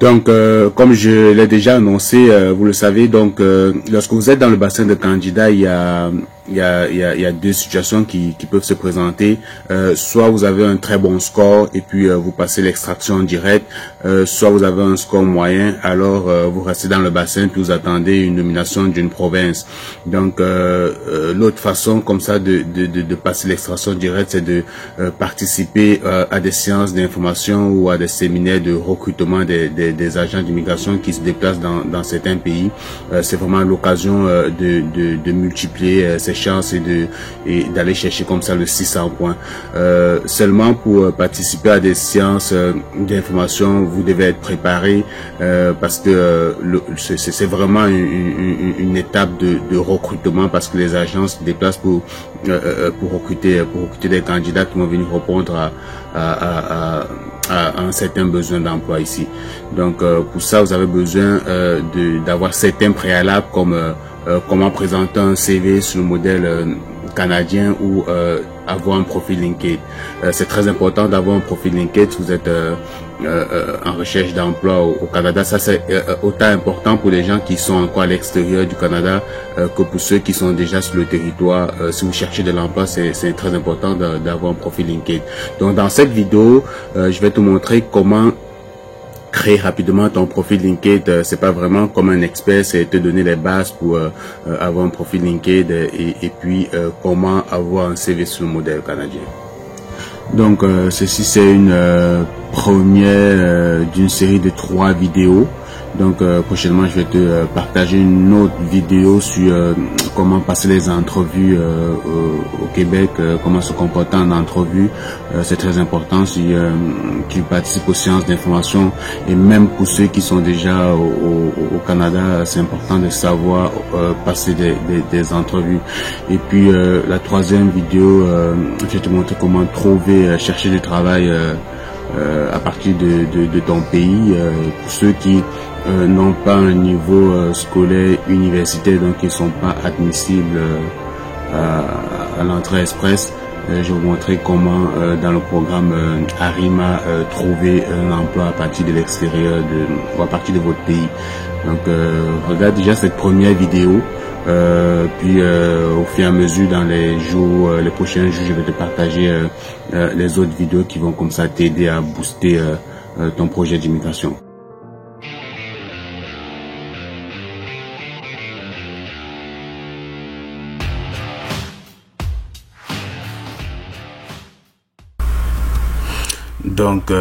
Donc, comme je l'ai déjà annoncé, vous le savez, donc lorsque vous êtes dans le bassin de candidats, il y a deux situations qui peuvent se présenter. Soit vous avez un très bon score et puis vous passez l'extraction en direct, soit vous avez un score moyen, alors vous restez dans le bassin puis vous attendez une nomination d'une province. Donc, l'autre façon comme ça de passer l'extraction directe, c'est de participer à des séances d'information ou à des séminaires de recrutement des agents d'immigration qui se déplacent dans certains pays. C'est vraiment l'occasion de multiplier ses chances et d'aller chercher comme ça le 600 points. Seulement pour participer à des séances d'information, vous devez être préparé parce que c'est vraiment une étape de recrutement, parce que les agences se déplacent pour recruter des candidats qui vont venir répondre à un certain besoin d'emploi ici. Donc pour ça, vous avez besoin d'avoir certains préalables comme comment présenter un CV sur le modèle canadien ou avoir un profil LinkedIn. C'est très important d'avoir un profil LinkedIn si vous êtes en recherche d'emploi au Canada. Ça, c'est autant important pour les gens qui sont encore à l'extérieur du Canada que pour ceux qui sont déjà sur le territoire. Si vous cherchez de l'emploi, c'est très important d'avoir un profil LinkedIn. Donc, dans cette vidéo, je vais te montrer comment créer rapidement ton profil LinkedIn. C'est pas vraiment comme un expert, c'est te donner les bases pour avoir un profil LinkedIn et puis comment avoir un CV sur le modèle canadien. Donc ceci c'est une première d'une série de 3 vidéos. Donc prochainement je vais te partager une autre vidéo sur comment passer les entrevues au Québec, comment se comporter en entrevue. C'est très important si tu participes aux séances d'information, et même pour ceux qui sont déjà au Canada, c'est important de savoir passer des entrevues. Et puis la troisième vidéo, je vais te montrer comment chercher du travail à partir de ton pays, pour ceux qui n'ont pas un niveau scolaire universitaire, donc ils sont pas admissibles à l'entrée express. Je vais vous montrer comment dans le programme ARIMA trouver un emploi à partir de l'extérieur ou à partir de votre pays. Donc regarde déjà cette première vidéo, puis au fur et à mesure dans les prochains jours, je vais te partager les autres vidéos qui vont comme ça t'aider à booster ton projet d'immigration. Donc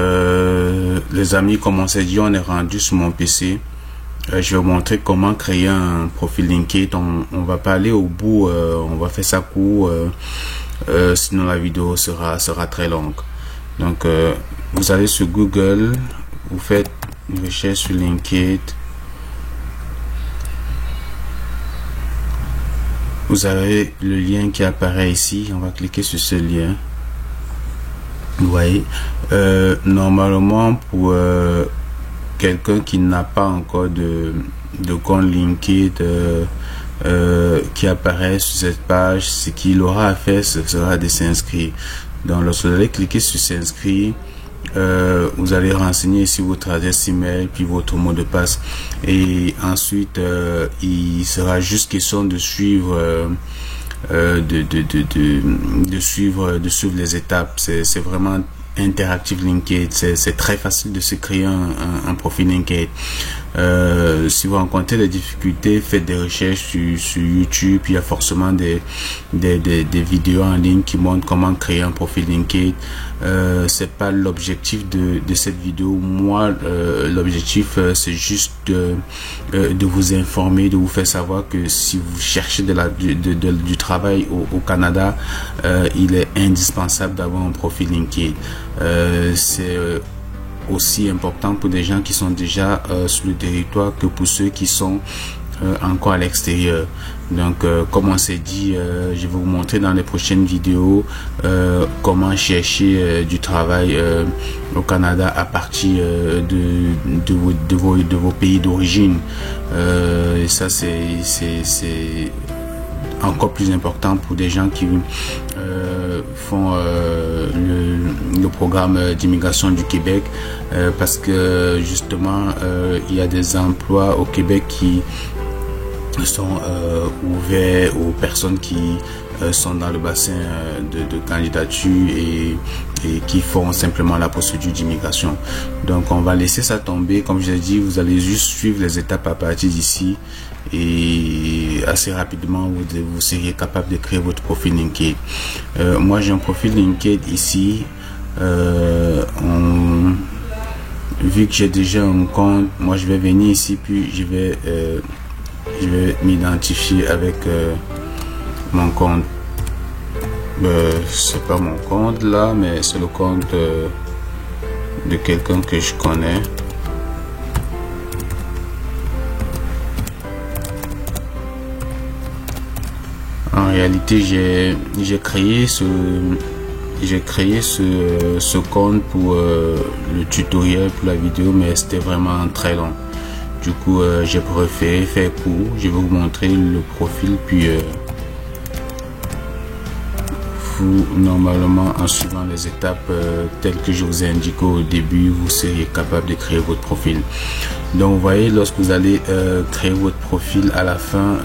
les amis, comme on s'est dit, on est rendu sur mon PC. Je vais vous montrer comment créer un profil LinkedIn. On va pas aller au bout, on va faire ça court, sinon la vidéo sera très longue. Donc vous allez sur Google, vous faites une recherche sur LinkedIn. Vous avez le lien qui apparaît ici, on va cliquer sur ce lien. Vous voyez, normalement pour quelqu'un qui n'a pas encore de compte LinkedIn qui apparaît sur cette page, ce qu'il aura à faire, ce sera de s'inscrire. Donc lorsque vous allez cliquer sur s'inscrire, vous allez renseigner ici votre adresse email puis votre mot de passe, et ensuite il sera juste question de suivre de suivre les étapes. C'est vraiment interactif LinkedIn. C'est très facile de se créer un profil LinkedIn. Si vous rencontrez des difficultés, faites des recherches sur YouTube. Il y a forcément des vidéos en ligne qui montrent comment créer un profil LinkedIn. C'est pas l'objectif de cette vidéo. Moi, l'objectif c'est juste de vous informer, de vous faire savoir que si vous cherchez du travail au Canada, il est indispensable d'avoir un profil LinkedIn. C'est aussi important pour des gens qui sont déjà sur le territoire que pour ceux qui sont encore à l'extérieur. Donc comme on s'est dit, je vais vous montrer dans les prochaines vidéos comment chercher du travail au Canada à partir de vos pays d'origine. Et ça c'est encore plus important pour des gens qui font le programme d'immigration du Québec, parce que justement il y a des emplois au Québec qui sont ouverts aux personnes qui sont dans le bassin de candidature et qui font simplement la procédure d'immigration. Donc on va laisser ça tomber. Comme je l'ai dit, vous allez juste suivre les étapes à partir d'ici et assez rapidement vous seriez capable de créer votre profil LinkedIn. Moi j'ai un profil LinkedIn ici. Vu que j'ai déjà un compte, moi je vais venir ici puis je vais m'identifier avec mon compte. C'est pas mon compte là, mais c'est le compte de quelqu'un que je connais. En réalité, j'ai créé ce compte pour le tutoriel, pour la vidéo, mais c'était vraiment très long. Du coup, j'ai préféré faire court. Je vais vous montrer le profil, puis vous, normalement, en suivant les étapes telles que je vous ai indiqué au début, vous seriez capable de créer votre profil. Donc, vous voyez, lorsque vous allez créer votre profil, à la fin,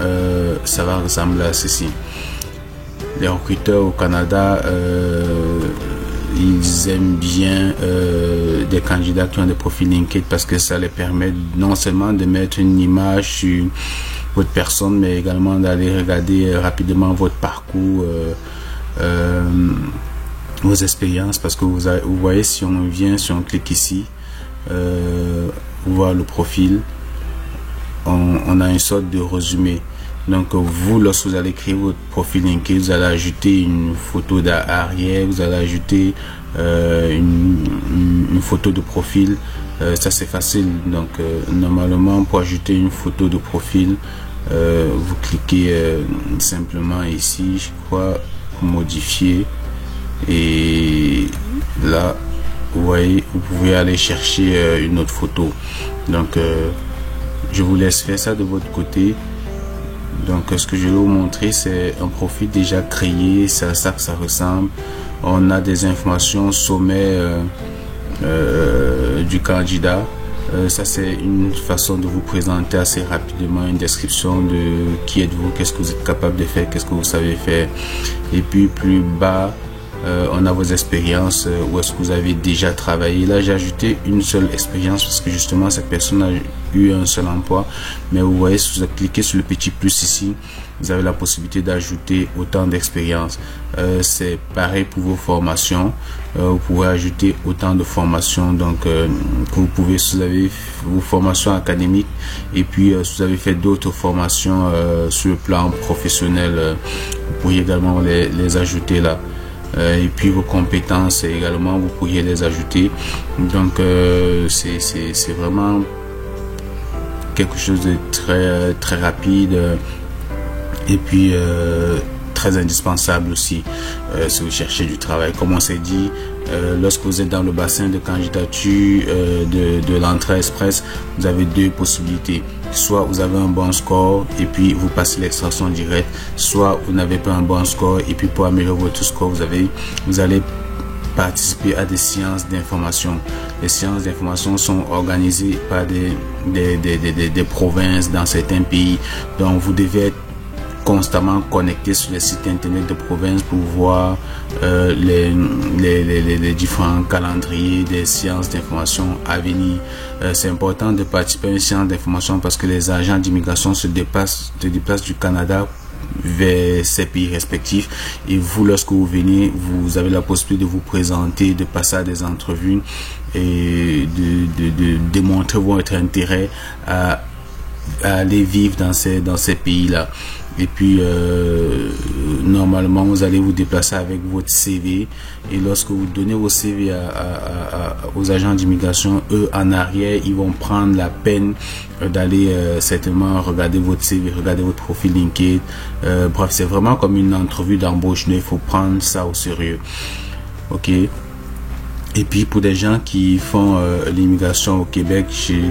ça va ressembler à ceci. Les recruteurs au Canada, ils aiment bien des candidats qui ont des profils LinkedIn parce que ça les permet non seulement de mettre une image sur votre personne, mais également d'aller regarder rapidement votre parcours, vos expériences, parce que vous voyez, si on clique ici, voir le profil, on a une sorte de résumé. Donc vous, lorsque vous allez créer votre profil LinkedIn, vous allez ajouter une photo d'arrière, vous allez ajouter une photo de profil. Ça c'est facile. Donc normalement, pour ajouter une photo de profil, vous cliquez simplement ici, je crois, modifier, et là vous voyez, vous pouvez aller chercher une autre photo. Donc je vous laisse faire ça de votre côté. Donc ce que je vais vous montrer, c'est un profil déjà créé, c'est à ça que ça ressemble. On a des informations sommet du candidat. Ça c'est une façon de vous présenter assez rapidement, une description de qui êtes-vous, qu'est-ce que vous êtes capable de faire, qu'est-ce que vous savez faire. Et puis plus bas, on a vos expériences, où est-ce que vous avez déjà travaillé. Là j'ai ajouté une seule expérience parce que justement cette personne a eu un seul emploi, mais vous voyez, si vous cliquez sur le petit plus ici, vous avez la possibilité d'ajouter autant d'expérience. C'est pareil pour vos formations, vous pouvez ajouter autant de formations. Donc que vous pouvez, si vous avez vos formations académiques et puis si vous avez fait d'autres formations sur le plan professionnel, vous pourriez également les ajouter là. Et puis vos compétences également, vous pourriez les ajouter. Donc c'est vraiment quelque chose de très rapide, et puis très indispensable aussi si vous cherchez du travail. Comme on s'est dit, lorsque vous êtes dans le bassin de candidature de l'entrée express, vous avez deux possibilités. Soit vous avez un bon score et puis vous passez l'extraction directe, soit vous n'avez pas un bon score et puis pour améliorer votre score, vous allez participer à des séances d'information. Les séances d'information sont organisées par des provinces dans certains pays. Donc vous devez être constamment connecté sur les sites internet de province pour voir les différents calendriers des séances d'information à venir. C'est important de participer à une séance d'information parce que les agents d'immigration se déplacent du Canada vers ces pays respectifs, et vous, lorsque vous venez, vous avez la possibilité de vous présenter, de passer à des entrevues et de démontrer votre intérêt à aller vivre dans ces pays-là. Et puis normalement vous allez vous déplacer avec votre CV, et lorsque vous donnez vos CV aux agents d'immigration, eux en arrière ils vont prendre la peine d'aller certainement regarder votre CV, regarder votre profil LinkedIn. Bref, c'est vraiment comme une entrevue d'embauche, il faut prendre ça au sérieux. Ok. Et puis pour des gens qui font l'immigration au Québec,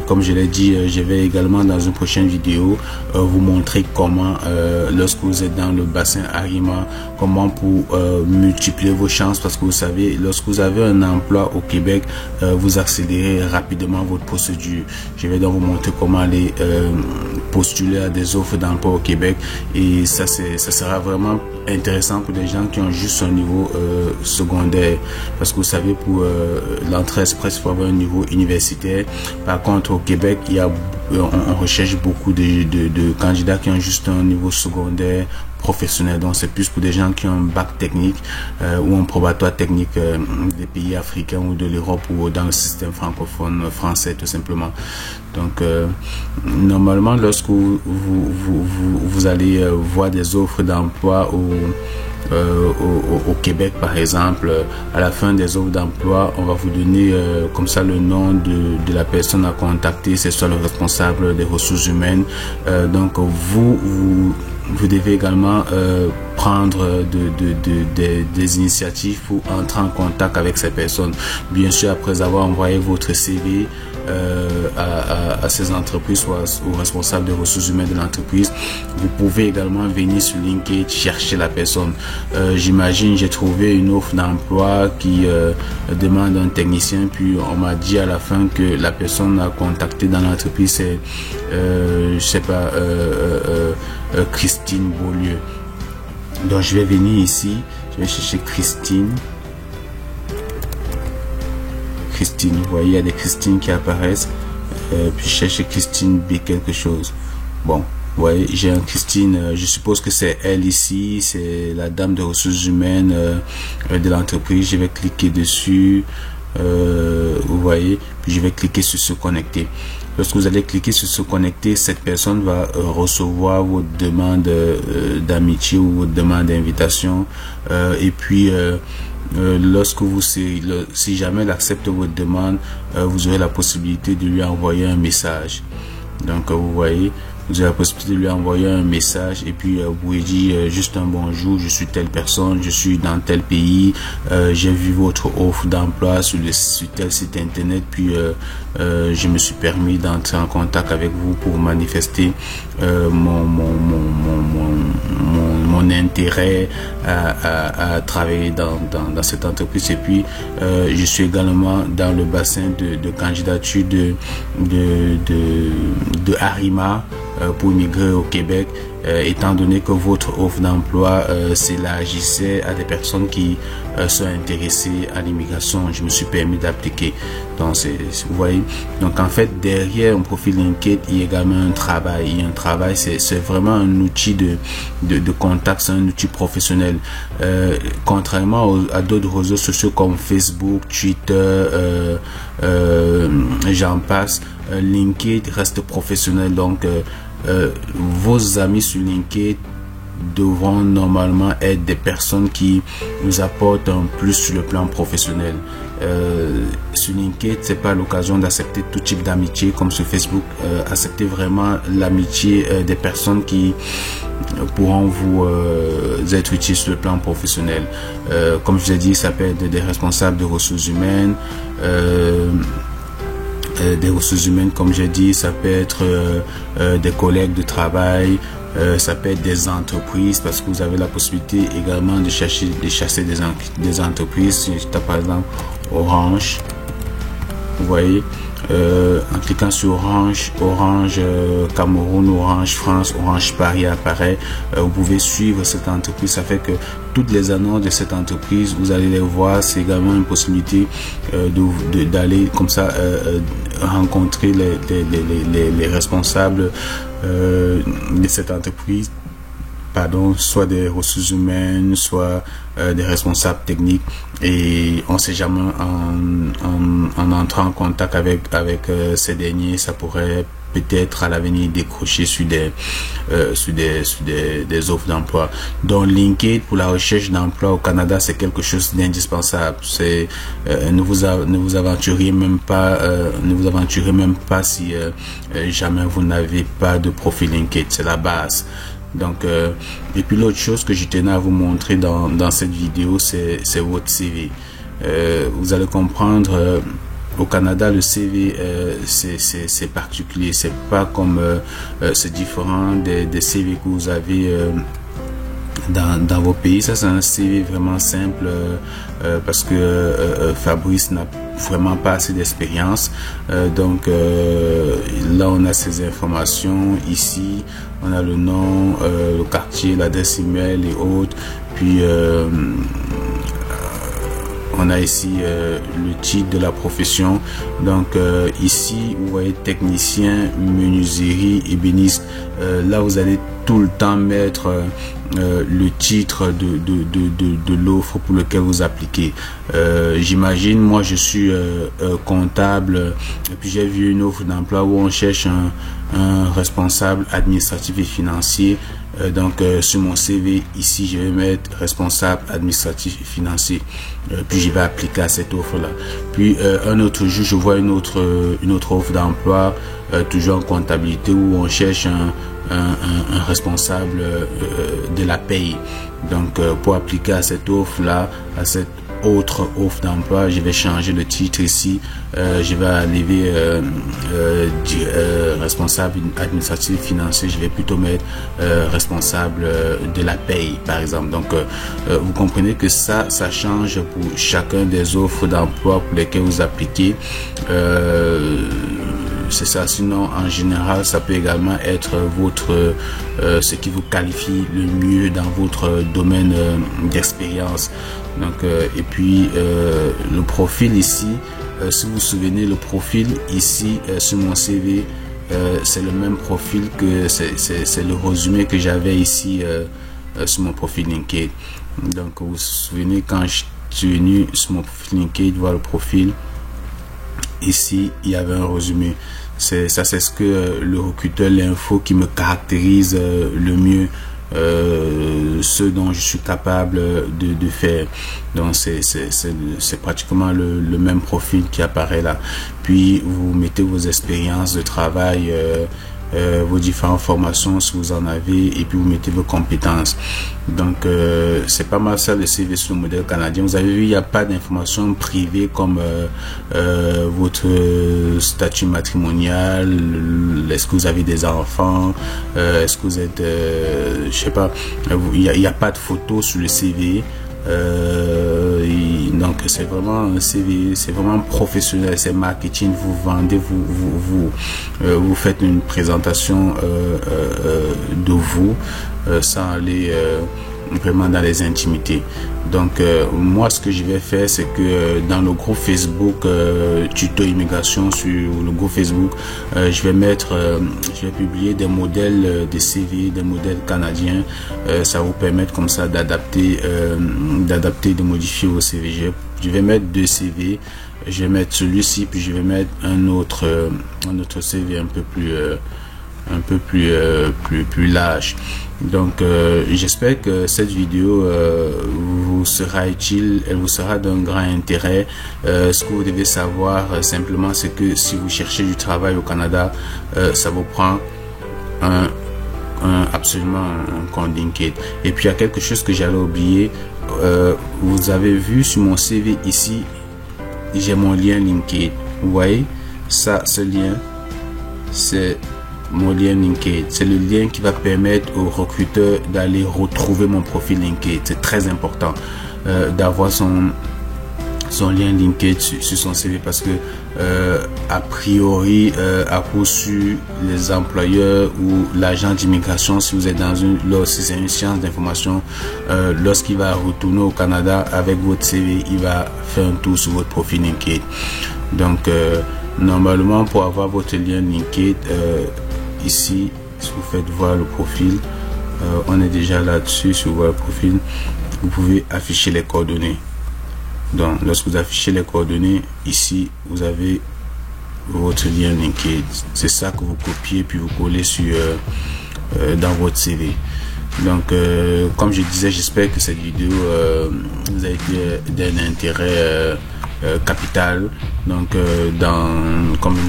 comme je l'ai dit, je vais également dans une prochaine vidéo vous montrer comment, lorsque vous êtes dans le bassin Arima, comment pour multiplier vos chances, parce que vous savez, lorsque vous avez un emploi au Québec, vous accélérez rapidement votre procédure. Je vais donc vous montrer comment aller postuler à des offres d'emploi au Québec, et ça sera vraiment intéressant pour des gens qui ont juste un niveau secondaire, parce que vous savez, pour l'entrée express, il faut avoir un niveau universitaire. Par contre, au Québec, on recherche beaucoup de candidats qui ont juste un niveau secondaire professionnel. Donc c'est plus pour des gens qui ont un bac technique ou un probatoire technique des pays africains ou de l'Europe ou dans le système francophone français tout simplement. Donc normalement, lorsque vous allez voir des offres d'emploi au Québec par exemple, à la fin des offres d'emploi, on va vous donner comme ça le nom de la personne à contacter, c'est soit le responsable des ressources humaines. Donc vous devez également prendre des initiatives pour entrer en contact avec ces personnes. Bien sûr, après avoir envoyé votre CV à ces entreprises, soit aux responsables des ressources humaines de l'entreprise, vous pouvez également venir sur LinkedIn chercher la personne. J'imagine, j'ai trouvé une offre d'emploi qui demande un technicien, puis on m'a dit à la fin que la personne a contacté dans l'entreprise, c'est je sais pas, Christine Beaulieu. Donc je vais venir ici, je vais chercher Christine, vous voyez, il y a des Christine qui apparaissent, puis je cherche Christine B quelque chose. Bon, vous voyez, j'ai un Christine, je suppose que c'est elle ici, c'est la dame de ressources humaines de l'entreprise. Je vais cliquer dessus, vous voyez, puis je vais cliquer sur se connecter. Lorsque vous allez cliquer sur se connecter, cette personne va recevoir votre demande d'amitié ou votre demande d'invitation, et puis lorsque si jamais elle accepte votre demande, vous aurez la possibilité de lui envoyer un message. Donc vous voyez, vous avez la possibilité de lui envoyer un message, et puis vous pouvez dire juste un bonjour, je suis telle personne, je suis dans tel pays, j'ai vu votre offre d'emploi sur tel site internet, puis je me suis permis d'entrer en contact avec vous pour manifester mon intérêt à travailler dans cette entreprise. Et puis je suis également dans le bassin de candidature de Arima pour immigrer au Québec, étant donné que votre offre d'emploi s'élargissait à des personnes qui sont intéressées à l'immigration. Je me suis permis d'appliquer. Donc vous voyez, donc en fait derrière un profil LinkedIn, il y a également un travail. Il y a un travail, c'est vraiment un outil de contact, c'est un outil professionnel. Contrairement à d'autres réseaux sociaux comme Facebook, Twitter, j'en passe, LinkedIn reste professionnel. Donc vos amis sur LinkedIn devront normalement être des personnes qui nous apportent un plus sur le plan professionnel. Sur LinkedIn, c'est pas l'occasion d'accepter tout type d'amitié comme sur Facebook. Acceptez vraiment l'amitié des personnes qui pourront vous être utiles sur le plan professionnel. Comme je l'ai dit, ça peut être des responsables de ressources humaines, comme j'ai dit, ça peut être des collègues de travail, ça peut être des entreprises, parce que vous avez la possibilité également de chasser des entreprises. Si je tape par exemple Orange, vous voyez, en cliquant sur Orange Cameroun, Orange France, Orange Paris apparaît. Vous pouvez suivre cette entreprise. Ça fait que toutes les annonces de cette entreprise, vous allez les voir. C'est également une possibilité d'aller comme ça rencontrer les responsables de cette entreprise, soit des ressources humaines, soit des responsables techniques, et on sait jamais, en entrant en contact avec ces derniers, ça pourrait peut-être à l'avenir décrocher sur des offres d'emploi. Donc LinkedIn pour la recherche d'emploi au Canada, c'est quelque chose d'indispensable. C'est ne vous aventurez même pas si jamais vous n'avez pas de profil LinkedIn. C'est la base. Donc et puis l'autre chose que je tenais à vous montrer dans cette vidéo, c'est votre CV. vous allez comprendre. Au Canada, le CV c'est particulier, c'est pas comme c'est différent des CV que vous avez dans vos pays. Ça, c'est un CV vraiment simple parce que Fabrice n'a vraiment pas assez d'expérience. Donc là, on a ces informations. Ici, on a le nom, le quartier, l'adresse email et autres. Puis on a ici le titre de la profession. Donc ici, vous voyez technicien, menuiserie, ébéniste. Là, vous allez tout le temps mettre le titre de l'offre pour lequel vous appliquez. J'imagine, moi je suis comptable et puis j'ai vu une offre d'emploi où on cherche un responsable administratif et financier. Donc sur mon CV ici, je vais mettre responsable administratif et financier. Puis je vais appliquer à cette offre là. Puis un autre jour, je vois une autre offre d'emploi toujours en comptabilité où on cherche un responsable de la paye. Donc pour appliquer à cette offre là, à cette autre offre d'emploi, je vais changer le titre ici. Je vais enlever responsable administratif financier. Je vais plutôt mettre responsable de la paye, par exemple. Donc vous comprenez que ça change pour chacun des offres d'emploi pour lesquelles vous appliquez. C'est ça. Sinon, en général, ça peut également être votre ce qui vous qualifie le mieux dans votre domaine d'expérience. Donc et puis le profil ici, si vous vous souvenez, le profil ici sur mon CV, c'est le même profil que c'est le résumé que j'avais ici sur mon profil LinkedIn. Donc vous vous souvenez, quand je suis venu sur mon profil LinkedIn voir le profil, ici il y avait un résumé. C'est ce que le recruteur, l'info qui me caractérise le mieux, ce dont je suis capable de faire. Donc c'est pratiquement le même profil qui apparaît là. Puis vous mettez vos expériences de travail, vos différentes formations si vous en avez, et puis vous mettez vos compétences. Donc c'est pas mal ça le CV sur le modèle canadien. Vous avez vu, il n'y a pas d'informations privées comme votre statut matrimonial, est-ce que vous avez des enfants, est-ce que vous êtes je sais pas, il n'y a pas de photos sur le CV. Donc c'est vraiment un CV, c'est vraiment professionnel, c'est marketing, vous vendez, vous faites une présentation de vous sans aller vraiment dans les intimités. Donc moi ce que je vais faire, c'est que dans le groupe Facebook tuto immigration, sur le groupe Facebook, je vais publier des modèles de CV, des modèles canadiens. Ça vous permet comme ça d'adapter, de modifier vos CV. Je vais mettre 2 CV, je vais mettre celui-ci, puis je vais mettre un autre CV un peu plus large. Donc j'espère que cette vidéo vous sera utile, elle vous sera d'un grand intérêt. Ce que vous devez savoir simplement, c'est que si vous cherchez du travail au Canada, ça vous prend absolument un compte LinkedIn. Et puis il y a quelque chose que j'allais oublier. Vous avez vu sur mon CV ici, j'ai mon lien LinkedIn. Vous voyez ça, ce lien, c'est mon lien LinkedIn. C'est le lien qui va permettre aux recruteurs d'aller retrouver mon profil LinkedIn. C'est très important d'avoir son lien LinkedIn sur son CV, parce que a priori à cause sur les employeurs ou l'agent d'immigration, si vous êtes si c'est une science d'information, lorsqu'il va retourner au Canada avec votre CV, il va faire un tour sur votre profil LinkedIn. Donc normalement, pour avoir votre lien LinkedIn, ici, si vous faites voir le profil, on est déjà là-dessus. Si vous voyez le profil, vous pouvez afficher les coordonnées. Donc lorsque vous affichez les coordonnées, ici vous avez votre lien LinkedIn. C'est ça que vous copiez puis vous collez dans votre CV. Donc comme je disais, j'espère que cette vidéo vous a été d'un intérêt capitale. Donc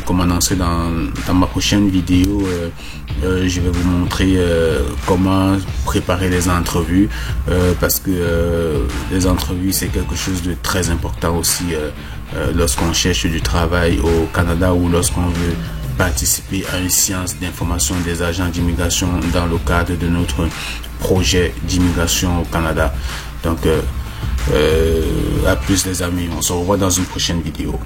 comme annoncé dans ma prochaine vidéo, je vais vous montrer comment préparer les entrevues, parce que les entrevues c'est quelque chose de très important aussi lorsqu'on cherche du travail au Canada ou lorsqu'on veut participer à une séance d'information des agents d'immigration dans le cadre de notre projet d'immigration au Canada. Donc à plus les amis, on se revoit dans une prochaine vidéo.